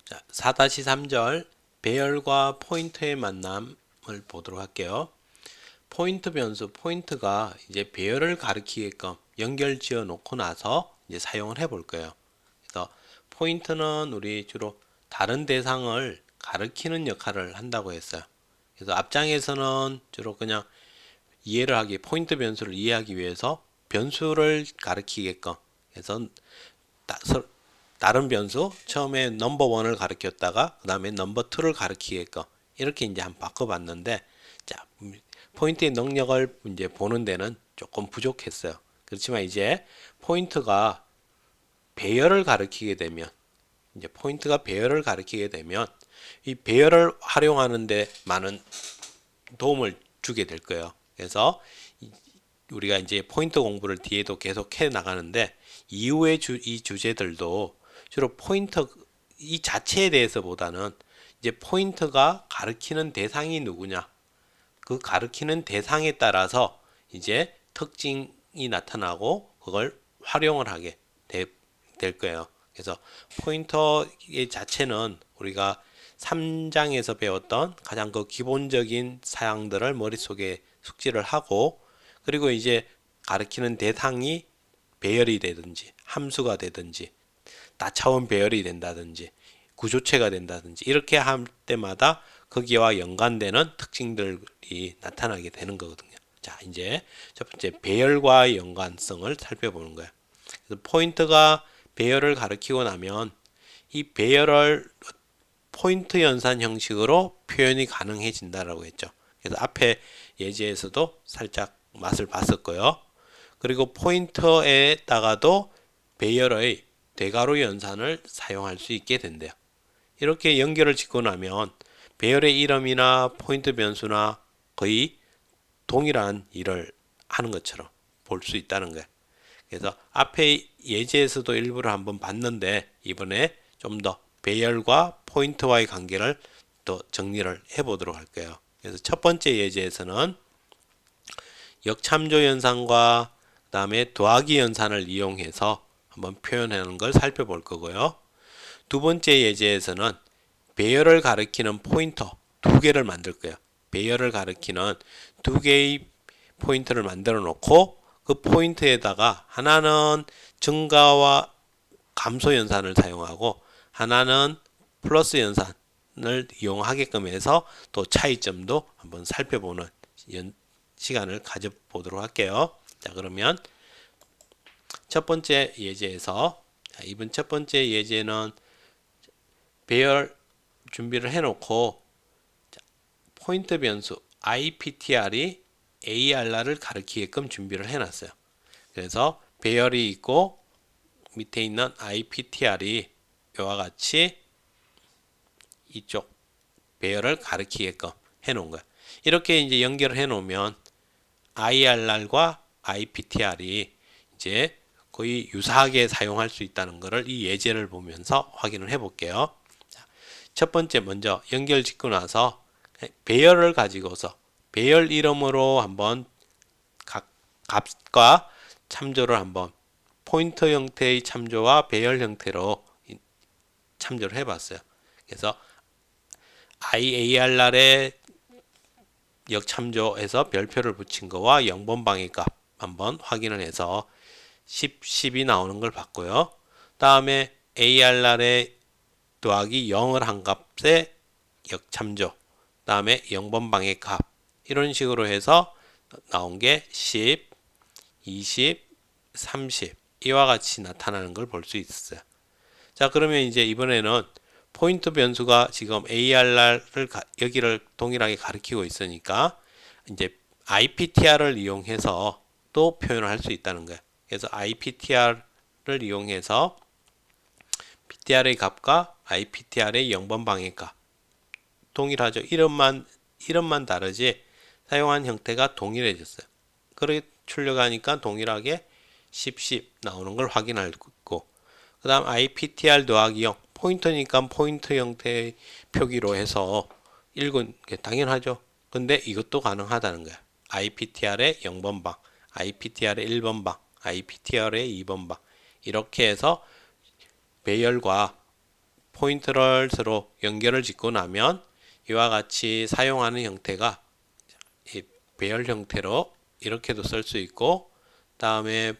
자, 4-3절 배열과 포인트의 만남을 보도록 할게요. 포인트 변수, 포인트가 이제 배열을 가리키게끔 연결 지어 놓고 나서 이제 사용을 해 볼 거예요. 그래서 포인트는 우리 주로 다른 대상을 가리키는 역할을 한다고 했어요. 그래서 앞장에서는 주로 그냥 이해를 하기, 포인트 변수를 이해하기 위해서 변수를 가리키게끔 해서 다른 변수 처음에 넘버 원을 가리켰다가 그 다음에 넘버 투를 가리키게끔 이렇게 이제 한번 바꿔봤는데, 자, 포인트의 능력을 이제 보는 데는 조금 부족했어요. 그렇지만 이제 포인트가 배열을 가리키게 되면 이제 포인트가 배열을 가리키게 되면 이 배열을 활용하는데 많은 도움을 주게 될 거예요. 그래서 우리가 이제 포인트 공부를 뒤에도 계속 해 나가는데, 이후의 이 주제들도 주로 포인트 이 자체에 대해서보다는 이제 포인트가 가리키는 대상이 누구냐, 그 가리키는 대상에 따라서 이제 특징이 나타나고 그걸 활용을 하게 될 거예요. 그래서 포인터의 자체는 우리가 3장에서 배웠던 가장 그 기본적인 사양들을 머릿속에 숙지를 하고, 그리고 이제 가리키는 대상이 배열이 되든지 함수가 되든지 다차원 배열이 된다든지 구조체가 된다든지 이렇게 할 때마다 거기와 연관되는 특징들이 나타나게 되는 거거든요. 자, 이제 첫 번째 배열과의 연관성을 살펴보는 거예요. 그래서 포인트가 배열을 가리키고 나면 이 배열을 포인트 연산 형식으로 표현이 가능해진다라고 했죠. 그래서 앞에 예제에서도 살짝 맛을 봤었고요. 그리고 포인터에다가도 배열의 대괄호 연산을 사용할 수 있게 된대요. 이렇게 연결을 짓고 나면 배열의 이름이나 포인트 변수나 거의 동일한 일을 하는 것처럼 볼 수 있다는 거예요. 그래서 앞에 예제에서도 일부를 한번 봤는데, 이번에 좀 더 배열과 포인트와의 관계를 또 정리를 해보도록 할게요. 그래서 첫 번째 예제에서는 역참조 연산과 그 다음에 더하기 연산을 이용해서 한번 표현하는 걸 살펴볼 거고요. 두 번째 예제에서는 배열을 가리키는 포인터 두 개를 만들 거예요. 배열을 가리키는 두 개의 포인트를 만들어 놓고 그 포인트에다가 하나는 증가와 감소 연산을 사용하고 하나는 플러스 연산을 이용하게끔 해서 또 차이점도 한번 살펴보는 시간을 가져보도록 할게요. 자, 그러면 첫 번째 예제에서, 이번 첫 번째 예제는 배열 준비를 해놓고 포인트 변수 IPTR이 AR를 가리키게끔 준비를 해놨어요. 그래서 배열이 있고 밑에 있는 IPTR이 이와 같이 이쪽 배열을 가리키게끔 해놓은 거예요. 이렇게 이제 연결을 해놓으면 IR과 IPTR이 이제 거의 유사하게 사용할 수 있다는 것을 이 예제를 보면서 확인을 해 볼게요. 첫 번째 먼저 연결 짓고 나서 배열을 가지고서 배열 이름으로 한번 각 값과 참조를 한번 포인터 형태의 참조와 배열 형태로 참조를 해봤어요. 그래서 IAR날에 역참조해서 별표를 붙인 거와 0번 방의 값 한번 확인을 해서 10, 10이 나오는 걸 봤고요. 다음에 AR날에 더하기 0을 한 값에 역참조, 다음에 0번 방의 값 이런 식으로 해서 나온 게 10, 20, 30 이와 같이 나타나는 걸 볼 수 있었어요. 자, 그러면 이제 이번에는 포인트 변수가 지금 AR를 여기를 동일하게 가리키고 있으니까 이제 IPTR을 이용해서 또 표현을 할 수 있다는 거예요. 그래서 IPTR을 이용해서 PTR의 값과 IPTR의 0번 방의 값 동일하죠. 이름만 다르지 사용한 형태가 동일해졌어요. 그렇게 출력하니까 동일하게 10, 10 나오는 걸 확인할 수 있고, 그 다음 IPTR 더하기 0 포인터니까 포인트 형태의 표기로 해서 읽은 게 당연하죠. 근데 이것도 가능하다는 거야. IPTR의 0번 방, IPTR의 1번 방, IPTR의 2번 방 이렇게 해서 배열과 포인트를 서로 연결을 짓고 나면 이와 같이 사용하는 형태가 이 배열 형태로 이렇게도 쓸 수 있고, 다음에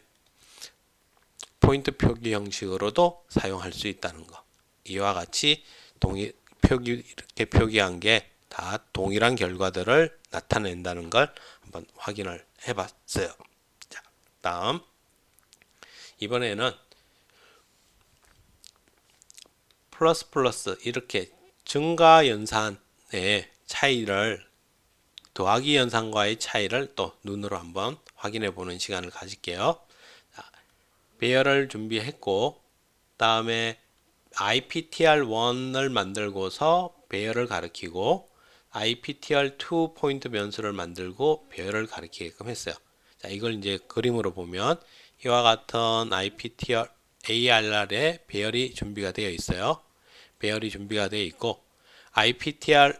포인트 표기 형식으로도 사용할 수 있다는 거. 이와 같이 이렇게 표기한 게 다 동일한 결과들을 나타낸다는 걸 한번 확인을 해봤어요. 자, 다음 이번에는 플러스 이렇게 증가 연산의 차이를, 더하기 연산과의 차이를 또 눈으로 한번 확인해 보는 시간을 가질게요. 자, 배열을 준비했고, 다음에 IPTR1을 만들고서 배열을 가리키고, IPTR2 포인트 변수를 만들고 배열을 가리키게끔 했어요. 자, 이걸 이제 그림으로 보면 이와 같은 ARR에 배열이 준비가 되어 있어요. 배열이 준비가 되어 있고, IPTR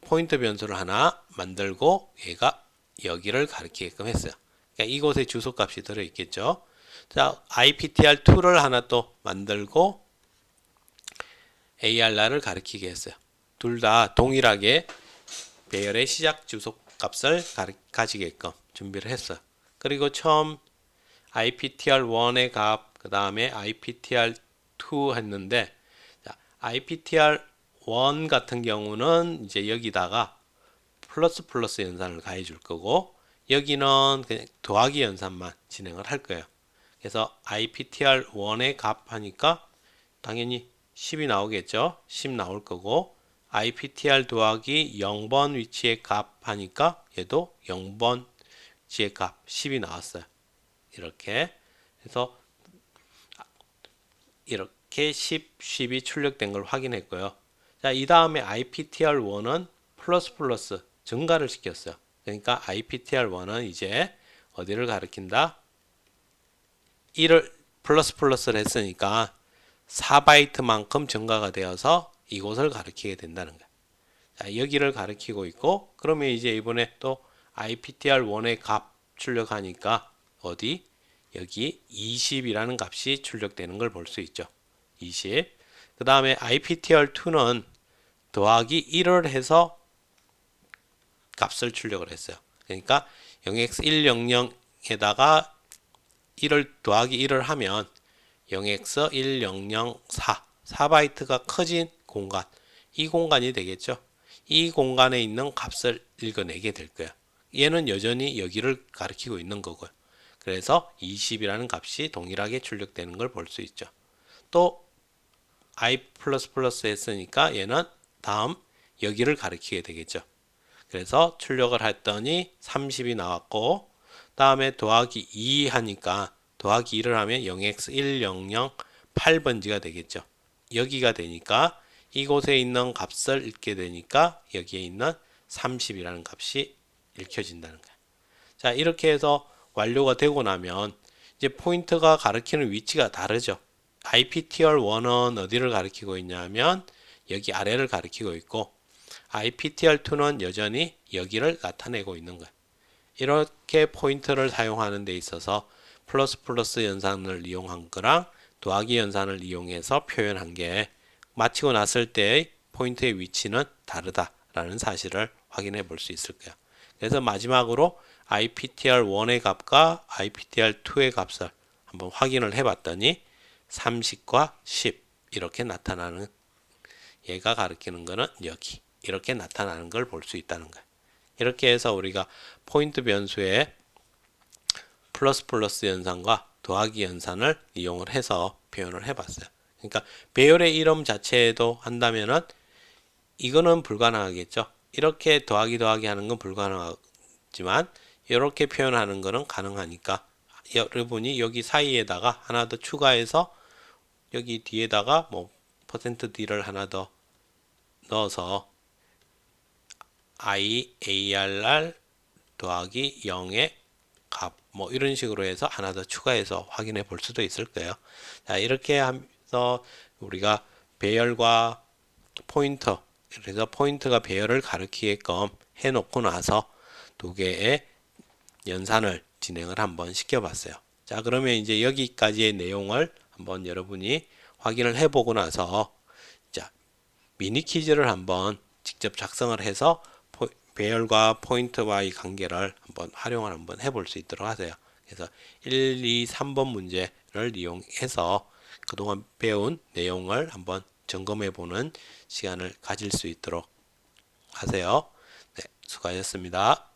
포인트 변수를 하나 만들고 얘가 여기를 가리키게끔 했어요. 그러니까 이곳에 주소값이 들어있겠죠. 자, IPTR2를 하나 또 만들고 ARR을 가리키게 했어요. 둘 다 동일하게 배열의 시작 주소값을 가지게끔 준비를 했어요. 그리고 처음 IPTR1의 값, 그 다음에 IPTR2 했는데, 자, IPTR1 같은 경우는 이제 여기다가 플러스 연산을 가해 줄 거고, 여기는 그냥 더하기 연산만 진행을 할 거예요. 그래서 IPTR1의 값 하니까 당연히 10이 나오겠죠. 10 나올 거고, IPTR 더하기 0번 위치의 값 하니까 얘도 0번 위치의 값 10이 나왔어요. 이렇게 해서 이렇게 10, 10이 출력된 걸 확인했고요. 자, 이 다음에 IPTR1은 플러스 증가를 시켰어요. 그러니까 IPTR1은 이제 어디를 가리킨다? 1을 플러스를 했으니까 4바이트만큼 증가가 되어서 이곳을 가리키게 된다는 거예요. 자, 여기를 가리키고 있고, 그러면 이제 이번에 또 IPTR1의 값 출력하니까 어디? 여기 20이라는 값이 출력되는 걸 볼 수 있죠. 20. 그 다음에 IPTR2는 더하기 1을 해서 값을 출력을 했어요. 그러니까 0x100에다가 1을 더하기 1을 하면 0x1004 4바이트가 커진 공간, 이 공간이 되겠죠. 이 공간에 있는 값을 읽어내게 될 거예요. 얘는 여전히 여기를 가리키고 있는 거고요. 그래서 20이라는 값이 동일하게 출력되는 걸 볼 수 있죠. 또 I++ 했으니까 얘는 다음 여기를 가리키게 되겠죠. 그래서 출력을 했더니 30이 나왔고, 다음에 더하기 2 하니까 더하기 2를 하면 0x1008번지가 되겠죠. 여기가 되니까 이곳에 있는 값을 읽게 되니까 여기에 있는 30이라는 값이 읽혀진다는 거예요. 자, 이렇게 해서 완료가 되고 나면 이제 포인트가 가리키는 위치가 다르죠. IPTR1은 어디를 가리키고 있냐면 여기 아래를 가리키고 있고, IPTR2는 여전히 여기를 나타내고 있는 거예요. 이렇게 포인트를 사용하는 데 있어서 플러스 연산을 이용한 거랑 더하기 연산을 이용해서 표현한 게 마치고 났을 때의 포인트의 위치는 다르다라는 사실을 확인해 볼 수 있을 거예요. 그래서 마지막으로 IPTR1의 값과 IPTR2의 값을 한번 확인을 해 봤더니 30과 10 이렇게 나타나는, 얘가 가리키는 거는 여기 이렇게 나타나는 걸 볼 수 있다는 거예요. 이렇게 해서 우리가 포인트 변수의 플러스 연산과 더하기 연산을 이용을 해서 표현을 해봤어요. 그러니까 배열의 이름 자체에도 한다면은 이거는 불가능하겠죠. 이렇게 더하기 하는 건 불가능하지만 이렇게 표현하는 거는 가능하니까 여러분이 여기 사이에다가 하나 더 추가해서 여기 뒤에다가 뭐 %d를 하나 더 넣어서 IARR 더하기 0의 값, 뭐 이런 식으로 해서 하나 더 추가해서 확인해 볼 수도 있을 거예요. 자, 이렇게 하면서 우리가 배열과 포인터, 그래서 포인트가 배열을 가리키게끔 해놓고 나서 두 개의 연산을 진행을 한번 시켜봤어요. 자, 그러면 이제 여기까지의 내용을 한번 여러분이 확인을 해보고 나서 미니 퀴즈를 한번 직접 작성을 해서 배열과 포인트와의 관계를 한번 활용을 한번 해볼 수 있도록 하세요. 그래서 1, 2, 3번 문제를 이용해서 그동안 배운 내용을 한번 점검해 보는 시간을 가질 수 있도록 하세요. 네, 수고하셨습니다.